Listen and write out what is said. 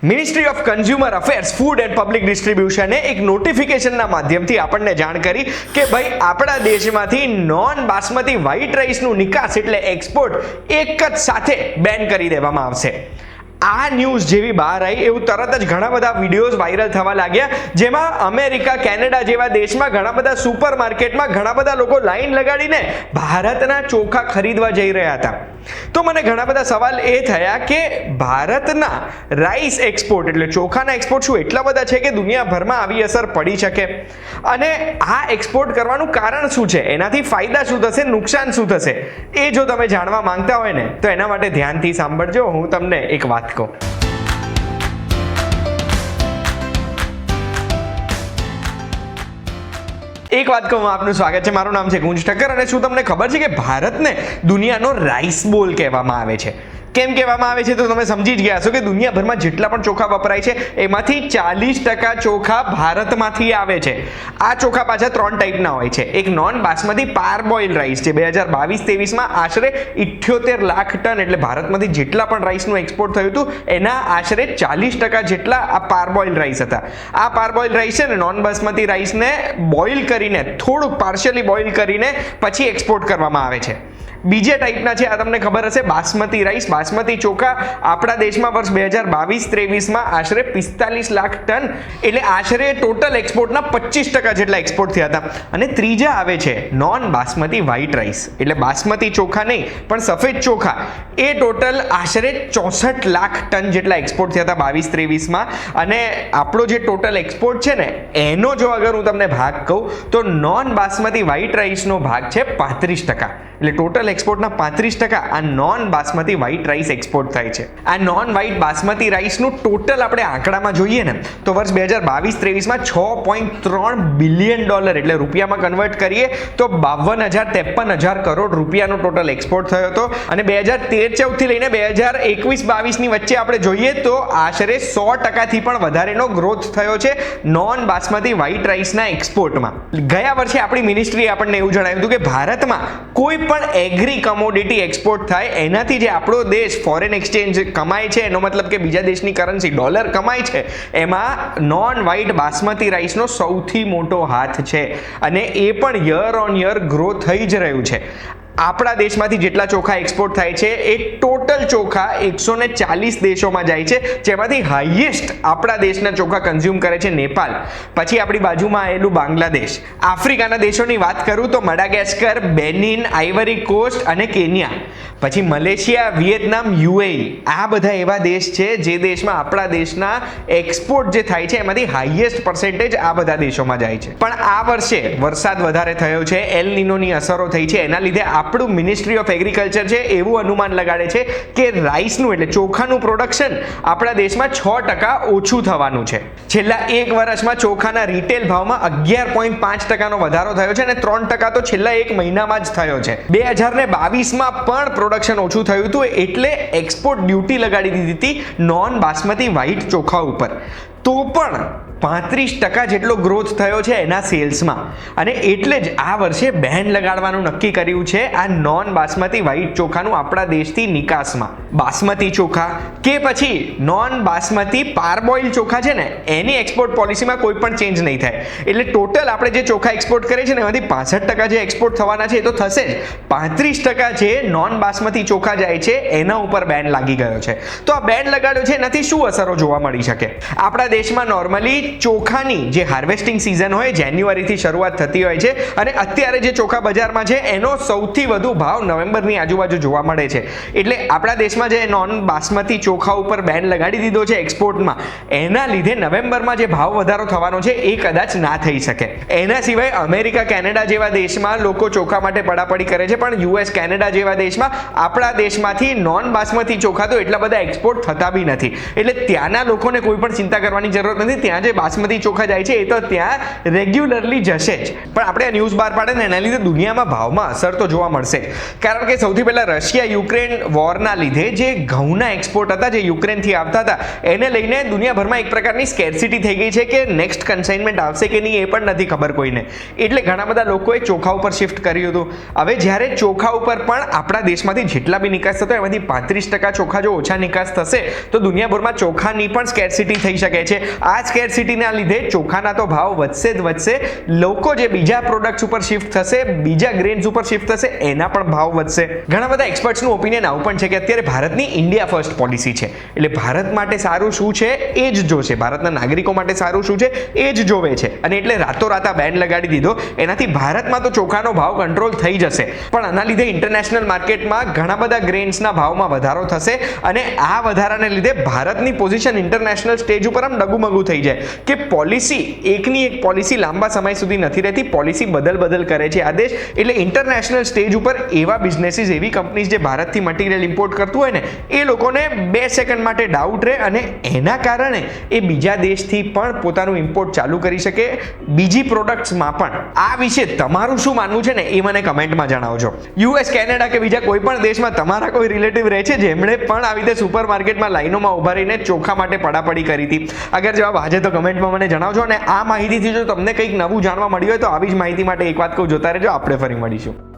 Ministry of consumer affairs food and public ડિસ્ટ્રીબ્યુશને એક નોટિફિકેશનના માધ્યમથી આપણને જાણ કરી કે ભાઈ આપણા દેશમાંથી નોન બાસમતી વ્હાઇટ રાઈસનું નિકાસ એટલે એક્સપોર્ટ એક જ સાથે બેન કરી દેવામાં આવશે। આ ન્યૂઝ જેવી બહાર આવી એવું તરત જ ઘણા બધા વિડીયોઝ વાયરલ થવા લાગ્યા, જેમાં અમેરિકા, કેનેડા જેવા દેશમાં ઘણા બધા સુપર માર્કેટમાં ઘણા બધા લોકો લાઈન લગાડીને ભારતના ચોખા ખરીદવા જઈ રહ્યા હતા। તો મને ઘણા બધા સવાલ એ થયા કે ભારતના રાઈસ એક્સપોર્ટ એટલે ચોખાના એક્સપોર્ટ શું એટલા બધા છે કે દુનિયાભરમાં આવી અસર પડી શકે, અને આ એક્સપોર્ટ કરવાનું કારણ શું છે, એનાથી ફાયદા શું થશે, નુકસાન શું થશે, એ જો તમે જાણવા માંગતા હોય ને તો એના માટે ધ્યાનથી સાંભળજો। હું તમને એક વાત કહું। એક વાત કહું, આપનું સ્વાગત છે, મારું નામ છે ગુંજ ઠક્કર, અને શું તમને ખબર છે કે ભારતને દુનિયાનો રાઈસ બોલ કહેવામાં આવે છે? કેમ કહેવામાં આવે છે તો તમે સમજી જ ગયા છો કે દુનિયાભરમાં જેટલા પણ ચોખા વપરાય છે એમાંથી 40% ચોખા ભારતમાંથી આવે છે। આ ચોખા પાછા 3 ટાઈપના હોય છે। એક નોન બાસમતી પારબોઇલ રાઈસ છે, 2022-23માં આશરે 78 લાખ ટન એટલે ભારતમાંથી જેટલા પણ રાઈસનું એક્સપોર્ટ થયું હતું એના આશરે 40% જેટલા આ પારબોઇલ રાઈસ હતા। આ પારબોઇલ રાઈસ છે ને નોન બાસમતી રાઈસને બોઇલ કરીને, થોડુંક પાર્શિયલી બોઇલ કરીને પછી એક્સપોર્ટ કરવામાં આવે છે। બીજા ટાઈપના છે, આ તમને ખબર હશે, બાસમતી રાઈસ, બાસમતી ચોખા આપણા દેશમાં વર્ષ 2022-23માં આશરે 45 લાખ ટન એટલે આશરે ટોટલ એક્સપોર્ટના 25% જેટલા એક્સપોર્ટ થયા હતા। અને ત્રીજા આવે છે નોન બાસમતી વ્હાઇટ રાઈસ એટલે બાસમતી ચોખા નહીં પણ સફેદ ચોખા, એ ટોટલ આશરે 64 લાખ ટન જેટલા એક્સપોર્ટ થયા હતા 22-23માં। અને આપણો જે ટોટલ એક્સપોર્ટ છે ને એનો જો અગર હું તમને ભાગ કહું તો નોન બાસમતી વ્હાઇટ રાઈસનો ભાગ છે 35%, એટલે ટોટલ એક્સપોર્ટના 35% આ non basmati white rice export થાય છે। આ નોન વ્હાઇટ બાસમતી રાઈસનું ટોટલ આપણે આંકડામાં જોઈએ ને તો વર્ષ 2022-23માં $6.3 બિલિયન એટલે રૂપિયામાં કન્વર્ટ કરીએ તો 52,000-53,000 કરોડ રૂપિયાનો ટોટલ એક્સપોર્ટ થયો હતો। અને 2013-14 થી લઈને 2021-22ની વચ્ચે આપણે જોઈએ તો આશરે 100%થી પણ વધારેનો ગ્રોથ થયો છે નોન બાસમતી વ્હાઇટ રાઈસના એક્સપોર્ટમાં। ગયા વર્ષે આપણી મિનિસ્ટ્રીએ આપણને એવું જણાવ્યું હતું કે ભારતમાં કોઈ પણ એગ્રી કમોડિટી એક્સપોર્ટ થાય એનાથી જે આપણો દેશ ફોરેન એક્સચેન્જ કમાય છે, એનો મતલબ કે બીજા દેશની કરન્સી ડોલર કમાય છે, એમાં નોન વ્હાઇટ બાસમતી રાઈસનો સૌથી મોટો હાથ છે, અને એ પણ યર ઓન યર ગ્રો થઈ જ રહ્યું છે। આપણા દેશમાંથી જેટલા ચોખા એક્સપોર્ટ થાય છે એ ટોટલ ચોખા 140 દેશોમાં જાય છે, જેમાંથી હાઈએસ્ટ આપણા દેશના ચોખા કન્ઝ્યુમ કરે છે નેપાલ, પછી આપણી બાજુમાં આવેલું બાંગ્લાદેશ। આફ્રિકાના દેશોની વાત કરું તો મડાગાસ્કર, બેનિન, આઇવરી કોસ્ટ અને કેન્યા, પછી મલેશિયા, વિયેતનામ, યુએઈ, આ બધા એવા દેશ છે જે દેશમાં આપણા દેશના એક્સપોર્ટ જે થાય છે એમાંથી હાઈએસ્ટ પર્સેન્ટેજ આ બધા દેશોમાં જાય છે। પણ આ વર્ષે વરસાદ વધારે થયો છે, એલ નીનોની અસરો થઈ છે, એના લીધે આપણું મિનિસ્ટ્રી ઓફ એગ્રીકલ્ચર છે એવું અનુમાન લગાડે છે કે રાઈસનું એટલે ચોખાનું પ્રોડક્શન આપણા દેશમાં 6% ઓછું થવાનું છે। છેલ્લા એક વર્ષમાં ચોખાના રિટેલ ભાવમાં 11.5%નો વધારો થયો છે, અને 3% તો છેલ્લા એક મહિનામાં જ થયો છે। 2022માં પણ પ્રોડક્શન ઓછું થયું હતું, એટલે એક્સપોર્ટ ડ્યુટી લગાડી દીધી હતી નોન બાસમતી વ્હાઇટ ચોખા ઉપર, તો પણ 35% જેટલો ગ્રોથ થયો છે એના સેલ્સમાં, અને એટલે જ આ વર્ષે બેન લગાડવાનું નક્કી કર્યું છે આ નોન બાસમતી વ્હાઇટ ચોખાનું આપણા દેશથી નિકાસમાં। બાસમતી ચોખા કે પછી નોન બાસમતી પારબોઇલ ચોખા છે ને એની એક્સપોર્ટ પોલિસીમાં કોઈ પણ ચેન્જ નહીં થાય, એટલે ટોટલ આપણે જે ચોખા એક્સપોર્ટ કરીએ છીએ ને એમાંથી 65% જે એક્સપોર્ટ થવાના છે એ તો થશે જ, 35% જે નોન બાસમતી ચોખા જાય છે એના ઉપર બેન લાગી ગયો છે। તો આ બેન લગાડ્યો છે એનાથી શું અસરો જોવા મળી શકે? આપણા દેશમાં નોર્મલી ચોખાની જે હાર્વેસ્ટિંગ સીઝન હોય જાન્યુઆરીથી શરૂઆત થતી હોય છે, અને અત્યારે જે ચોખા બજારમાં છે એનો સૌથી વધુ ભાવ નવેમ્બરની આજુબાજુ જોવા મળે છે, એટલે આપણા દેશમાં જે નોન બાસમતી ચોખા ઉપર બેન લગાડી દીધો છે એક્સપોર્ટમાં, એના લીધે નવેમ્બરમાં જે ભાવ વધારો થવાનો છે એ કદાચ ના થઈ શકે। એના સિવાય અમેરિકા, કેનેડા જેવા દેશમાં લોકો ચોખા માટે પડાપડી કરે છે, પણ યુએસ, કેનેડા જેવા દેશમાં આપણા દેશમાંથી નોન બાસમતી ચોખા તો એટલા બધા એક્સપોર્ટ થતા બી નથી, એટલે ત્યાંના લોકોને કોઈ પણ ચિંતા કરવાની જવાની જરૂરત નથી, ત્યાં જે બાસમતી ચોખા જાય છે એ તો ત્યાં રેગ્યુલરલી જશે જ. પણ આપણે આ ન્યૂઝ બહાર પાડે ને એના લીધે દુનિયામાં ભાવમાં અસર તો જોવા મળશે જ. કારણ કે સૌથી પહેલા રશિયા યુક્રેન વોરના લીધે જે ઘઉંના એક્સપોર્ટ હતા જે યુક્રેનથી આવતા હતા એને લઈને દુનિયાભરમાં એક પ્રકારની સ્કેર્સિટી થઈ ગઈ છે કે નેક્સ્ટ કન્સાઇનમેન્ટ આવશે કે નહીં એ પણ નથી ખબર કોઈને. એટલે ઘણા બધા લોકોએ ચોખા ઉપર શિફ્ટ કર્યું હતું. હવે જ્યારે ચોખા ઉપર પણ આપણા દેશમાંથી જેટલા બી નિકાસ થતો એમાંથી 35% ચોખા જો ઓછા નિકાસ થશે તો દુનિયાભરમાં ચોખાની પણ સ્કેર્સિટી થઈ શકે છે. આ સ્કેર્સિટીના લીધે ચોખાના તો ભાવ વધશે જ વધશે. લોકો જે બીજા પ્રોડક્ટ્સ ઉપર શિફ્ટ થશે, બીજા ગ્રેન્સ ઉપર શિફ્ટ થશે, એના પણ ભાવ વધશે. ઘણા બધા એક્સપર્ટ્સનું ઓપિનિયન આવું પણ છે કે અત્યારે ભારતની ઇન્ડિયા ફર્સ્ટ પોલિસી છે. એટલે ભારત માટે સારું શું છે એ જ જોશે, ભારતના નાગરિકો માટે સારું શું છે એ જ જોવે છે. અને એટલે રાતોરાત આ બેન લગાડી દીધો. એનાથી ભારતમાં તો ચોખાનો ભાવ કંટ્રોલ થઈ જશે, પણ આના લીધે ઇન્ટરનેશનલ માર્કેટમાં ઘણા બધા ગ્રેન્સના ભાવમાં વધારો થશે અને આ વધારાને લીધે ભારતની પોઝિશન ઇન્ટરનેશનલ સ્ટેજ ઉપર આમ ડગુમગુ થઈ જાય કે પોલિસી એકની એક પોલિસી લાંબા સમય સુધી નથી રહેતી, પોલિસી બદલ કરે છે આ દેશ. એટલે ઇન્ટરનેશનલ સ્ટેજ ઉપર એવા બિઝનેસીસ, એવી કંપનીઝ જે ભારતથી મટીરિયલ ઇમ્પોર્ટ કરતું હોય ને એ લોકોને 2 સેકન્ડ માટે ડાઉટ રહે અને એના કારણે એ બીજા દેશથી પણ પોતાનું ઇમ્પોર્ટ ચાલુ કરી શકે, બીજી પ્રોડક્ટ્સમાં પણ. આ વિશે તમારું શું માનવું છે ને એ મને કમેન્ટમાં જણાવજો. યુએસ, કેનેડા કે બીજા કોઈ પણ દેશમાં તમારા કોઈ રિલેટિવ રહે છે જેમણે પણ આવી રીતે સુપરમાર્કેટમાં લાઈનોમાં ઉભા રહીને ચોખા માટે પડાપડી કરી હતી? અગર જવાબ આજે તો કમેન્ટમાં મને જણાવજો. અને આ માહિતીથી જો તમને કંઈક નવું જાણવા મળ્યું હોય તો આવી જ માહિતી માટે એક વાત કહું, જોતા રહેજો, આપણે ફરી મળીશું.